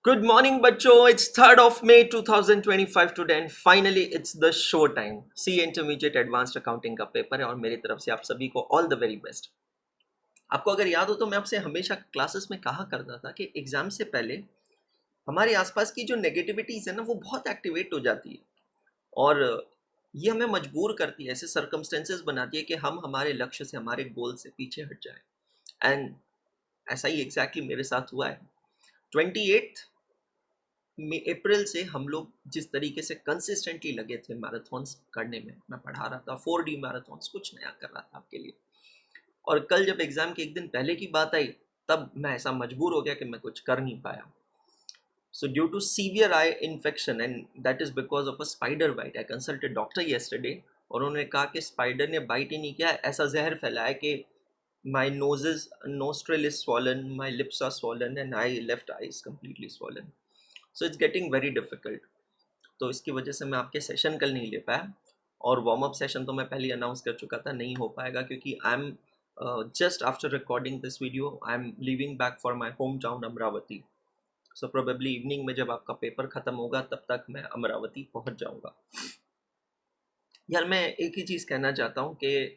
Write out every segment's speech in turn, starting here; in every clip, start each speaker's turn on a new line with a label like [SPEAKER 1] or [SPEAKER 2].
[SPEAKER 1] Good morning बच्चों, it's 3rd of May 2025 today and finally it's the show time. C intermediate advanced accounting का paper है और मेरी तरफ से आप सभी को ऑल द वेरी बेस्ट। आपको अगर याद हो तो मैं आपसे हमेशा क्लासेस में कहा करता था कि एग्जाम से पहले हमारे आसपास की जो नेगेटिविटीज़ है ना वो बहुत एक्टिवेट हो जाती है और ये हमें मजबूर करती है, ऐसे सर्कमस्टेंसेस बनाती है कि हम हमारे लक्ष्य से, हमारे गोल से पीछे हट जाए। एंड ऐसा ही एग्जैक्टली मेरे साथ हुआ है। 28 अप्रैल से हम लोग जिस तरीके से कंसिस्टेंटली लगे थे मैराथन्स करने में, मैं पढ़ा रहा था 4D मैराथन्स, कुछ नया कर रहा था आपके लिए। और कल जब एग्जाम के एक दिन पहले की बात आई तब मैं ऐसा मजबूर हो गया कि मैं कुछ कर नहीं पाया। So due to severe eye infection and that is because of a spider bite, I consulted doctor yesterday और उन्होंने कहा कि स्पाइडर ने बाइट ही नहीं किया, ऐसा जहर फैलाया कि माई noses nostril is swollen, my lips are swollen and left eye is completely swollen. So it's getting very difficult. तो इसकी वजह से मैं आपके सेशन कल नहीं ले पाया और वार्म अप सेशन तो मैं पहले ही अनाउंस कर चुका था, नहीं हो पाएगा क्योंकि I am just after recording this video I am living back for my home town Amravati. So probably evening में जब आपका पेपर ख़त्म होगा तब तक मैं अमरावती पहुंच जाऊंगा। यार मैं एक ही चीज़ कहना चाहता हूँ कि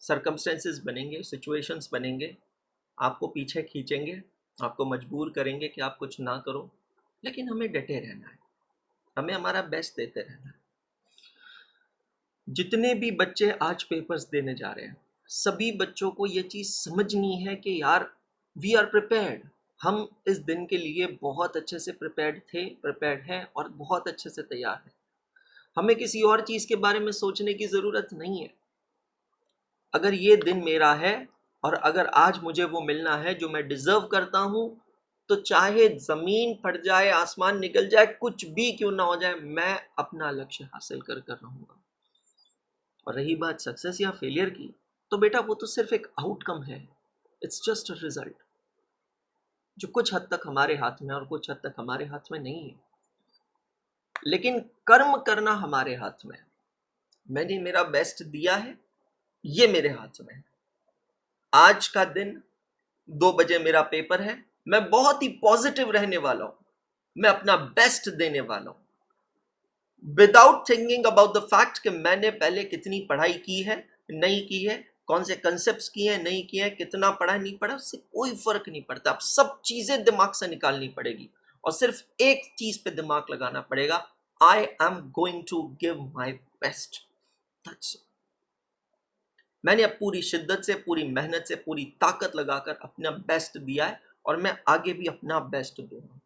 [SPEAKER 1] सर्कमस्टेंसेस बनेंगे, सिचुएशंस बनेंगे, आपको पीछे खींचेंगे, आपको मजबूर करेंगे कि आप कुछ ना करो, लेकिन हमें डटे रहना है, हमें हमारा बेस्ट देते रहना है। जितने भी बच्चे आज पेपर्स देने जा रहे हैं सभी बच्चों को ये चीज़ समझनी है कि यार वी आर प्रिपेयर्ड, हम इस दिन के लिए बहुत अच्छे से प्रिपेयर्ड हैं और बहुत अच्छे से तैयार हैं। हमें किसी और चीज़ के बारे में सोचने की ज़रूरत नहीं है। अगर ये दिन मेरा है और अगर आज मुझे वो मिलना है जो मैं डिजर्व करता हूँ, तो चाहे ज़मीन फट जाए, आसमान निकल जाए, कुछ भी क्यों ना हो जाए, मैं अपना लक्ष्य हासिल कर रहूँगा। और रही बात सक्सेस या फेलियर की, तो बेटा वो तो सिर्फ एक आउटकम है, इट्स जस्ट अ रिजल्ट जो कुछ हद तक हमारे हाथ में और कुछ हद तक हमारे हाथ में नहीं है। लेकिन कर्म करना हमारे हाथ में है। मैंने मेरा बेस्ट दिया है, ये मेरे हाथ में है। आज का दिन 2 बजे मेरा पेपर है, मैं बहुत ही पॉजिटिव रहने वाला हूं, मैं अपना बेस्ट देने वाला हूं without thinking about the fact कि मैंने पहले कितनी पढ़ाई की है, नहीं की है, कौन से कंसेप्ट्स किए हैं, नहीं किए हैं, कितना पढ़ा नहीं पढ़ा, उससे कोई फर्क नहीं पड़ता। अब सब चीजें दिमाग से निकालनी पड़ेगी और सिर्फ एक चीज पे दिमाग लगाना पड़ेगा, I am going to give my best. मैंने अब पूरी शिद्दत से, पूरी मेहनत से, पूरी ताकत लगाकर अपना बेस्ट दिया है और मैं आगे भी अपना बेस्ट दूंगा।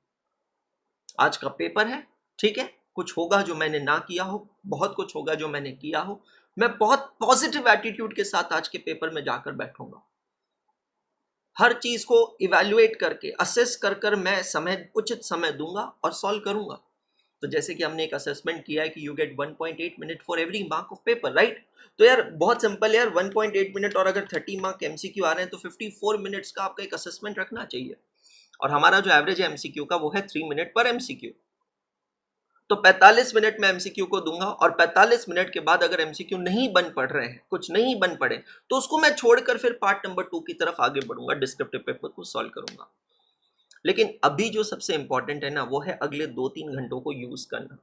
[SPEAKER 1] आज का पेपर है, ठीक है, कुछ होगा जो मैंने ना किया हो, बहुत कुछ होगा जो मैंने किया हो, मैं बहुत पॉजिटिव एटीट्यूड के साथ आज के पेपर में जाकर बैठूंगा। हर चीज को इवैल्यूएट करके, असेस कर मैं समय, उचित समय दूंगा और सॉल्व करूंगा। तो जैसे कि हमने एक असेसमेंट किया है कि you get 1.8 minute for every mark of paper, right? तो यार बहुत सिंपल है यार, 1.8 मिनट और अगर 30 मार्क एमसीक्यू आ रहे हैं तो 54 मिनट्स का आपका एक असेसमेंट रखना चाहिए। और हमारा जो एवरेज है एमसीक्यू का वो है 3 मिनट पर एमसीक्यू। तो 45 मिनट में एमसीक्यू को दूंगा और 45 मिनट के बाद अगर एमसीक्यू नहीं बन पड़ रहे हैं, कुछ नहीं बन पड़े, तो उसको मैं छोड़कर फिर पार्ट नंबर 2 की तरफ आगे बढ़ूंगा, डिस्क्रिप्टिव पेपर को सॉल्व करूंगा। लेकिन अभी जो सबसे इंपॉर्टेंट है ना वो है अगले 2-3 घंटों को यूज करना।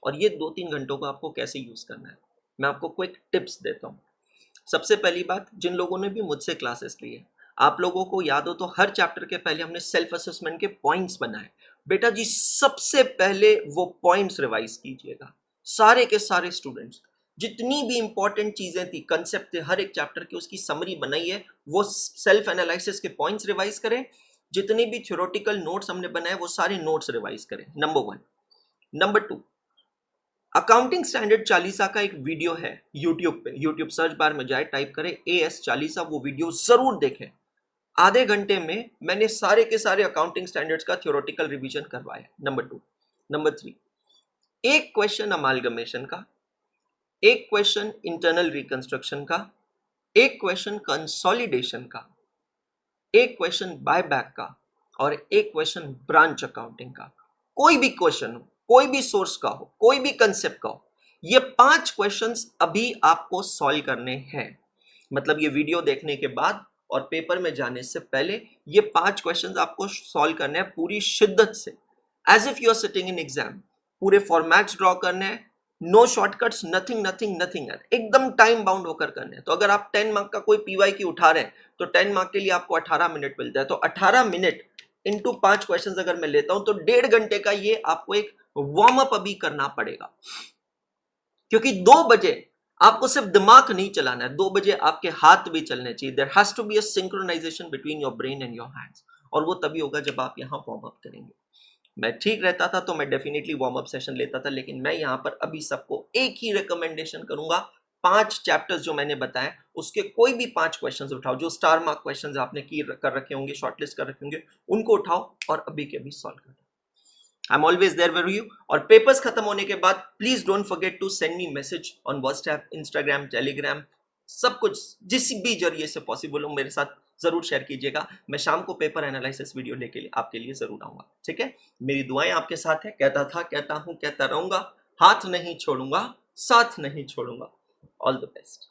[SPEAKER 1] और ये 2-3 घंटों को आपको कैसे यूज करना है, मैं आपको क्विक टिप्स देता हूँ। सबसे पहली बात, जिन लोगों ने भी मुझसे क्लासेस ली है, आप लोगों को याद हो तो हर चैप्टर के पहले हमने सेल्फ असेसमेंट के पॉइंट्स बनाए। बेटा जी सबसे पहले वो पॉइंट्स रिवाइज कीजिएगा, सारे के सारे स्टूडेंट्स। जितनी भी इंपॉर्टेंट चीजें थी, कंसेप्ट थे हर एक चैप्टर की, उसकी समरी बनाई है, वो सेल्फ एनालिसिस के पॉइंट्स रिवाइज करें। जितनी भी थ्योरेटिकल नोट्स हमने बनाए वो सारे नोट्स रिवाइज करें, number 1। Number 2, accounting standard Chalisa का एक वीडियो है यूट्यूब पे, यूट्यूब सर्च बार में जाए, टाइप करें AS चालीसा, वो वीडियो जरूर देखें। आधे घंटे में मैंने सारे के सारे अकाउंटिंग स्टैंडर्ड्स का थ्योरेटिकल रिवीजन करवाया। नंबर 2। नंबर 3, एक क्वेश्चन अमालगमेशन का, एक क्वेश्चन इंटरनल रिकंस्ट्रक्शन का, एक क्वेश्चन कंसोलिडेशन का, एक क्वेश्चन बायबैक का और एक क्वेश्चन ब्रांच अकाउंटिंग का। कोई भी क्वेश्चन हो, कोई भी सोर्स का हो, कोई भी कंसेप्ट का हो, ये 5 क्वेश्चंस अभी आपको सॉल्व करने हैं, मतलब ये वीडियो देखने के बाद और पेपर में जाने से पहले ये 5 क्वेश्चंस आपको सॉल्व करने हैं पूरी शिद्दत से, as if you are sitting in exam. पूरे फॉर्मेट्स ड्रॉ करने हैं, no shortcuts, nothing nothing nothing, एकदम टाइम बाउंड होकर करने हैं। तो अगर आप 10 मार्क का कोई पीवाई की उठा रहे हैं तो 10 मार्क के लिए आपको 18 मिनट मिलता है। तो 18 मिनट इंटू 5 क्वेश्चंस अगर मैं लेता हूं तो 1.5 घंटे का ये आपको एक वार्म अप अभी करना पड़ेगा, क्योंकि 2 बजे आपको सिर्फ दिमाग नहीं चलाना है, 2 बजे आपके हाथ भी चलने चाहिए। There has to be a synchronisation between your brain and your hands, और वो तभी होगा जब आप यहां वार्म अप करेंगे। मैं ठीक रहता था तो मैं डेफिनेटली वार्म अप सेशन लेता था, लेकिन मैं यहां पर अभी सबको एक ही रिकमेंडेशन करूंगा, 5 चैप्टर्स जो मैंने बताए उसके कोई भी 5 क्वेश्चंस उठाओ, जो स्टार मार्क क्वेश्चंस आपने कर रखे होंगे, शॉर्टलिस्ट कर रखे होंगे, उनको उठाओ और अभी के अभी सॉल्व करो। I am always there for you. और पेपर्स खत्म होने के बाद please don't forget to send me message on WhatsApp, Instagram, Telegram, सब कुछ जिस भी जरिए से पॉसिबल हो मेरे साथ जरूर शेयर कीजिएगा। मैं शाम को पेपर एनालिसिस वीडियो लेके आपके लिए जरूर आऊंगा, ठीक है। मेरी दुआएं आपके साथ है, कहता था, कहता हूं, कहता रहूंगा, हाथ नहीं छोड़ूंगा, साथ नहीं छोड़ूंगा। All the best.